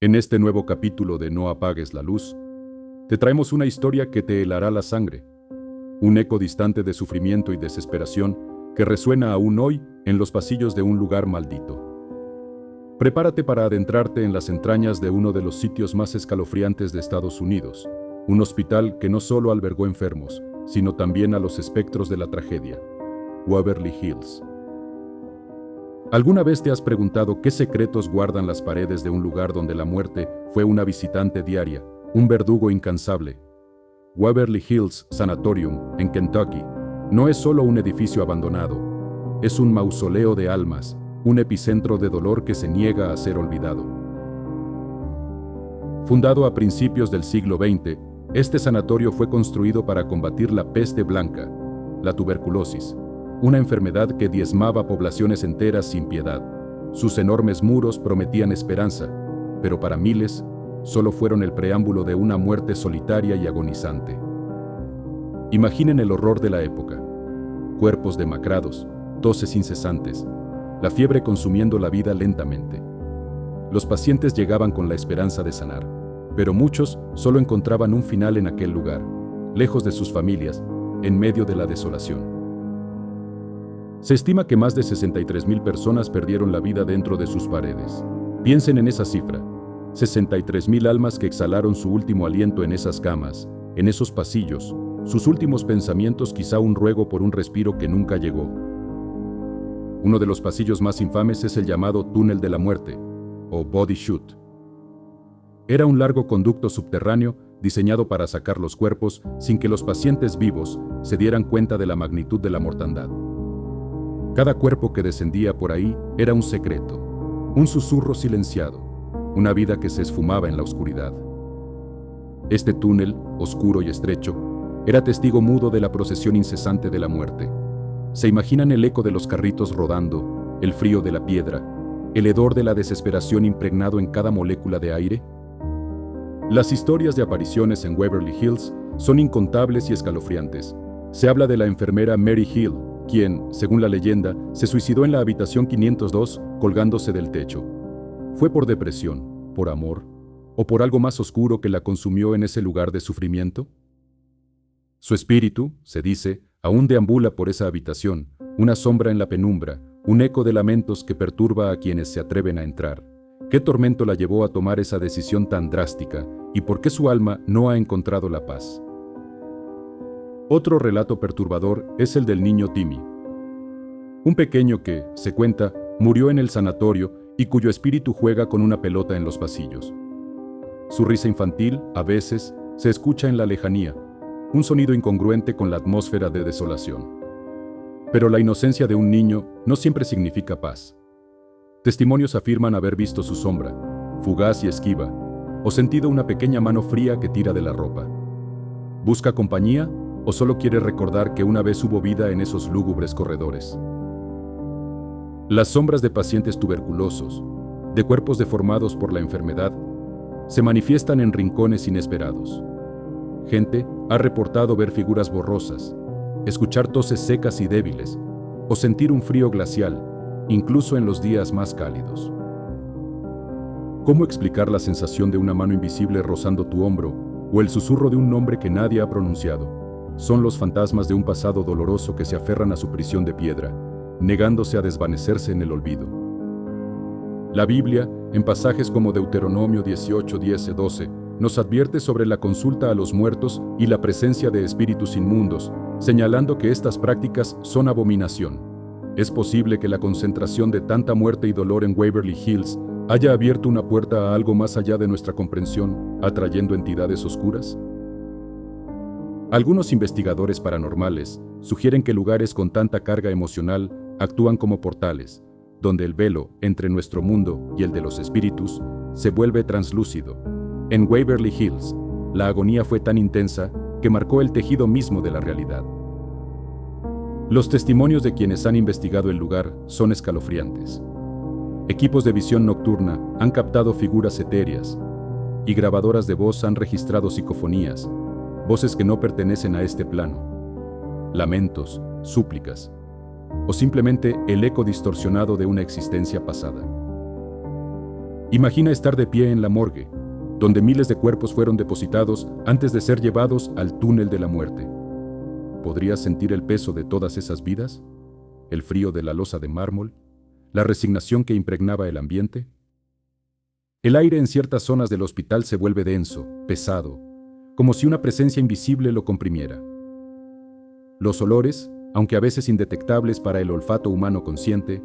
En este nuevo capítulo de No apagues la luz, te traemos una historia que te helará la sangre, un eco distante de sufrimiento y desesperación que resuena aún hoy en los pasillos de un lugar maldito. Prepárate para adentrarte en las entrañas de uno de los sitios más escalofriantes de Estados Unidos, un hospital que no solo albergó enfermos, sino también a los espectros de la tragedia, Waverly Hills. ¿Alguna vez te has preguntado qué secretos guardan las paredes de un lugar donde la muerte fue una visitante diaria, un verdugo incansable? Waverly Hills Sanatorium, en Kentucky, no es solo un edificio abandonado, es un mausoleo de almas, un epicentro de dolor que se niega a ser olvidado. Fundado a principios del siglo XX, este sanatorio fue construido para combatir la peste blanca, la tuberculosis, una enfermedad que diezmaba poblaciones enteras sin piedad. Sus enormes muros prometían esperanza, pero para miles, solo fueron el preámbulo de una muerte solitaria y agonizante. Imaginen el horror de la época. Cuerpos demacrados, toses incesantes, la fiebre consumiendo la vida lentamente. Los pacientes llegaban con la esperanza de sanar, pero muchos solo encontraban un final en aquel lugar, lejos de sus familias, en medio de la desolación. Se estima que más de 63,000 personas perdieron la vida dentro de sus paredes. Piensen en esa cifra, 63,000 almas que exhalaron su último aliento en esas camas, en esos pasillos, sus últimos pensamientos quizá un ruego por un respiro que nunca llegó. Uno de los pasillos más infames es el llamado Túnel de la Muerte, o Body Chute. Era un largo conducto subterráneo diseñado para sacar los cuerpos sin que los pacientes vivos se dieran cuenta de la magnitud de la mortandad. Cada cuerpo que descendía por ahí era un secreto, un susurro silenciado, una vida que se esfumaba en la oscuridad. Este túnel, oscuro y estrecho, era testigo mudo de la procesión incesante de la muerte. ¿Se imaginan el eco de los carritos rodando, el frío de la piedra, el hedor de la desesperación impregnado en cada molécula de aire? Las historias de apariciones en Waverly Hills son incontables y escalofriantes. Se habla de la enfermera Mary Hill, quien, según la leyenda, se suicidó en la habitación 502 colgándose del techo. ¿Fue por depresión, por amor, o por algo más oscuro que la consumió en ese lugar de sufrimiento? Su espíritu, se dice, aún deambula por esa habitación, una sombra en la penumbra, un eco de lamentos que perturba a quienes se atreven a entrar. ¿Qué tormento la llevó a tomar esa decisión tan drástica y por qué su alma no ha encontrado la paz? Otro relato perturbador es el del niño Timmy, un pequeño que, se cuenta, murió en el sanatorio y cuyo espíritu juega con una pelota en los pasillos. Su risa infantil, a veces, se escucha en la lejanía, un sonido incongruente con la atmósfera de desolación. Pero la inocencia de un niño no siempre significa paz. Testimonios afirman haber visto su sombra, fugaz y esquiva, o sentido una pequeña mano fría que tira de la ropa. ¿Busca compañía o solo quiere recordar que una vez hubo vida en esos lúgubres corredores? Las sombras de pacientes tuberculosos, de cuerpos deformados por la enfermedad, se manifiestan en rincones inesperados. Gente ha reportado ver figuras borrosas, escuchar toses secas y débiles, o sentir un frío glacial, incluso en los días más cálidos. ¿Cómo explicar la sensación de una mano invisible rozando tu hombro o el susurro de un nombre que nadie ha pronunciado? Son los fantasmas de un pasado doloroso que se aferran a su prisión de piedra, negándose a desvanecerse en el olvido. La Biblia, en pasajes como Deuteronomio 18, 10, 12, nos advierte sobre la consulta a los muertos y la presencia de espíritus inmundos, señalando que estas prácticas son abominación. ¿Es posible que la concentración de tanta muerte y dolor en Waverly Hills haya abierto una puerta a algo más allá de nuestra comprensión, atrayendo entidades oscuras? Algunos investigadores paranormales sugieren que lugares con tanta carga emocional actúan como portales, donde el velo entre nuestro mundo y el de los espíritus se vuelve translúcido. En Waverly Hills, la agonía fue tan intensa que marcó el tejido mismo de la realidad. Los testimonios de quienes han investigado el lugar son escalofriantes. Equipos de visión nocturna han captado figuras etéreas, y grabadoras de voz han registrado psicofonías, voces que no pertenecen a este plano, lamentos, súplicas, o simplemente el eco distorsionado de una existencia pasada. Imagina estar de pie en la morgue, donde miles de cuerpos fueron depositados antes de ser llevados al túnel de la muerte. ¿Podrías sentir el peso de todas esas vidas? ¿El frío de la losa de mármol? ¿La resignación que impregnaba el ambiente? El aire en ciertas zonas del hospital se vuelve denso, pesado, como si una presencia invisible lo comprimiera. Los olores, aunque a veces indetectables para el olfato humano consciente,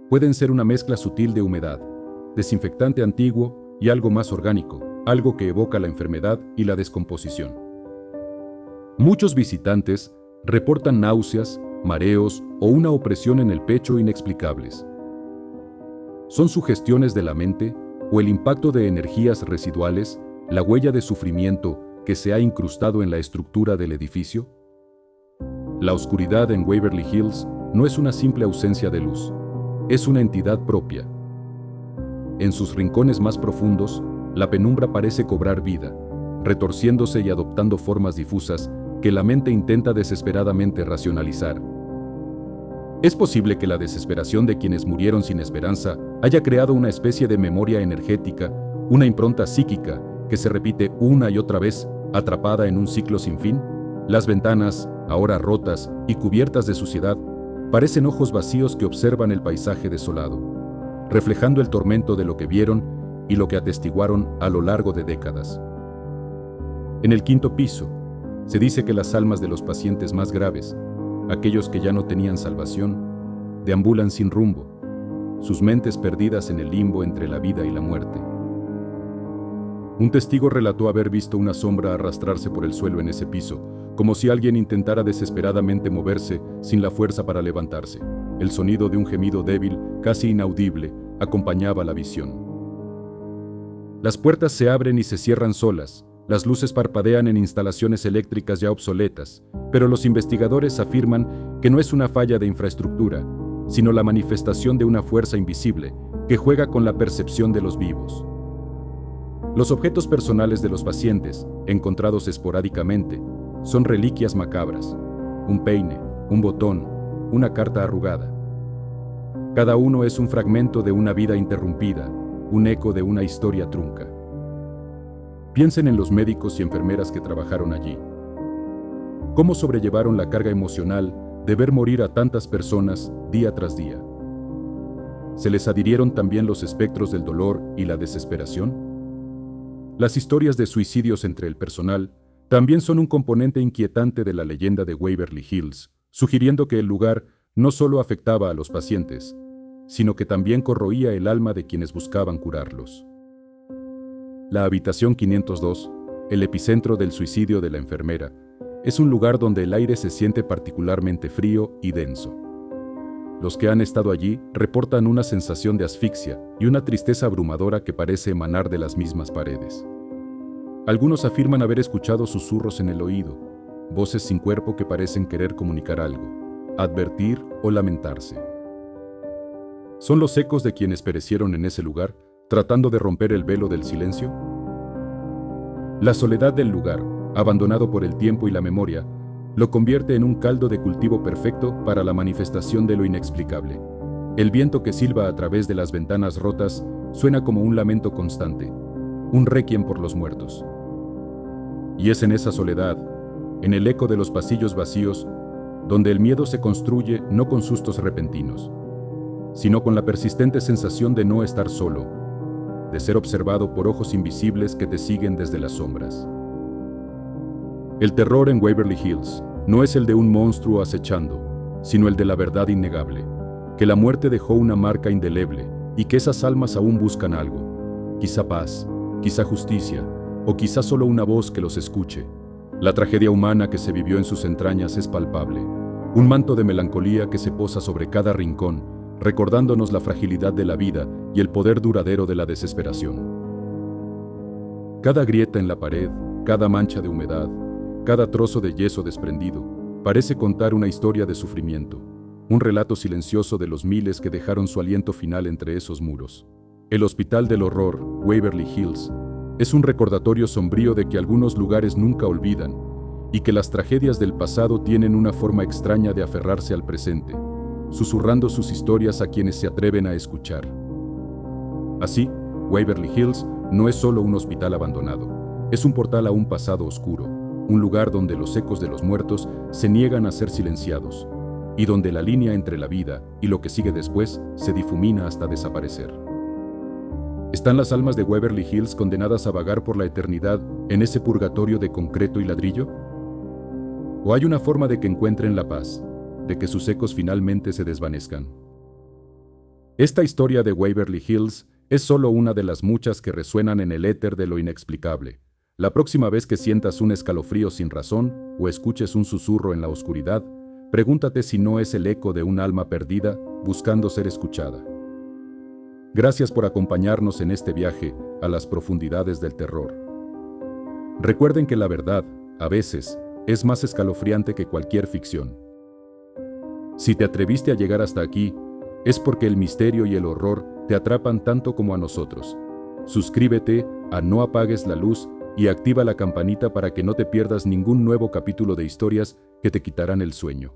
pueden ser una mezcla sutil de humedad, desinfectante antiguo y algo más orgánico, algo que evoca la enfermedad y la descomposición. Muchos visitantes reportan náuseas, mareos o una opresión en el pecho inexplicables. ¿Son sugestiones de la mente o el impacto de energías residuales, la huella de sufrimiento que se ha incrustado en la estructura del edificio? La oscuridad en Waverly Hills no es una simple ausencia de luz, es una entidad propia. En sus rincones más profundos, la penumbra parece cobrar vida, retorciéndose y adoptando formas difusas que la mente intenta desesperadamente racionalizar. Es posible que la desesperación de quienes murieron sin esperanza haya creado una especie de memoria energética, una impronta psíquica que se repite una y otra vez, atrapada en un ciclo sin fin. Las ventanas, ahora rotas y cubiertas de suciedad, parecen ojos vacíos que observan el paisaje desolado, reflejando el tormento de lo que vieron y lo que atestiguaron a lo largo de décadas. En el quinto piso, se dice que las almas de los pacientes más graves, aquellos que ya no tenían salvación, deambulan sin rumbo, sus mentes perdidas en el limbo entre la vida y la muerte. Un testigo relató haber visto una sombra arrastrarse por el suelo en ese piso, como si alguien intentara desesperadamente moverse sin la fuerza para levantarse. El sonido de un gemido débil, casi inaudible, acompañaba la visión. Las puertas se abren y se cierran solas, las luces parpadean en instalaciones eléctricas ya obsoletas, pero los investigadores afirman que no es una falla de infraestructura, sino la manifestación de una fuerza invisible que juega con la percepción de los vivos. Los objetos personales de los pacientes, encontrados esporádicamente, son reliquias macabras: un peine, un botón, una carta arrugada. Cada uno es un fragmento de una vida interrumpida, un eco de una historia trunca. Piensen en los médicos y enfermeras que trabajaron allí. ¿Cómo sobrellevaron la carga emocional de ver morir a tantas personas día tras día? ¿Se les adhirieron también los espectros del dolor y la desesperación? Las historias de suicidios entre el personal también son un componente inquietante de la leyenda de Waverly Hills, sugiriendo que el lugar no solo afectaba a los pacientes, sino que también corroía el alma de quienes buscaban curarlos. La habitación 502, el epicentro del suicidio de la enfermera, es un lugar donde el aire se siente particularmente frío y denso. Los que han estado allí reportan una sensación de asfixia y una tristeza abrumadora que parece emanar de las mismas paredes. Algunos afirman haber escuchado susurros en el oído, voces sin cuerpo que parecen querer comunicar algo, advertir o lamentarse. ¿Son los ecos de quienes perecieron en ese lugar, tratando de romper el velo del silencio? La soledad del lugar, abandonado por el tiempo y la memoria, lo convierte en un caldo de cultivo perfecto para la manifestación de lo inexplicable. El viento que silba a través de las ventanas rotas suena como un lamento constante, un requiem por los muertos. Y es en esa soledad, en el eco de los pasillos vacíos, donde el miedo se construye no con sustos repentinos, sino con la persistente sensación de no estar solo, de ser observado por ojos invisibles que te siguen desde las sombras. El terror en Waverly Hills no es el de un monstruo acechando, sino el de la verdad innegable, que la muerte dejó una marca indeleble y que esas almas aún buscan algo, quizá paz, quizá justicia, o quizá solo una voz que los escuche. La tragedia humana que se vivió en sus entrañas es palpable, un manto de melancolía que se posa sobre cada rincón, recordándonos la fragilidad de la vida y el poder duradero de la desesperación. Cada grieta en la pared, cada mancha de humedad, cada trozo de yeso desprendido, parece contar una historia de sufrimiento, un relato silencioso de los miles que dejaron su aliento final entre esos muros. El Hospital del Horror, Waverly Hills, es un recordatorio sombrío de que algunos lugares nunca olvidan y que las tragedias del pasado tienen una forma extraña de aferrarse al presente, susurrando sus historias a quienes se atreven a escuchar. Así, Waverly Hills no es solo un hospital abandonado, es un portal a un pasado oscuro, un lugar donde los ecos de los muertos se niegan a ser silenciados, y donde la línea entre la vida y lo que sigue después se difumina hasta desaparecer. ¿Están las almas de Waverly Hills condenadas a vagar por la eternidad en ese purgatorio de concreto y ladrillo? ¿O hay una forma de que encuentren la paz, de que sus ecos finalmente se desvanezcan? Esta historia de Waverly Hills es solo una de las muchas que resuenan en el éter de lo inexplicable. La próxima vez que sientas un escalofrío sin razón o escuches un susurro en la oscuridad, pregúntate si no es el eco de un alma perdida buscando ser escuchada. Gracias por acompañarnos en este viaje a las profundidades del terror. Recuerden que la verdad, a veces, es más escalofriante que cualquier ficción. Si te atreviste a llegar hasta aquí, es porque el misterio y el horror te atrapan tanto como a nosotros. Suscríbete a No Apagues la Luz y activa la campanita para que no te pierdas ningún nuevo capítulo de historias que te quitarán el sueño.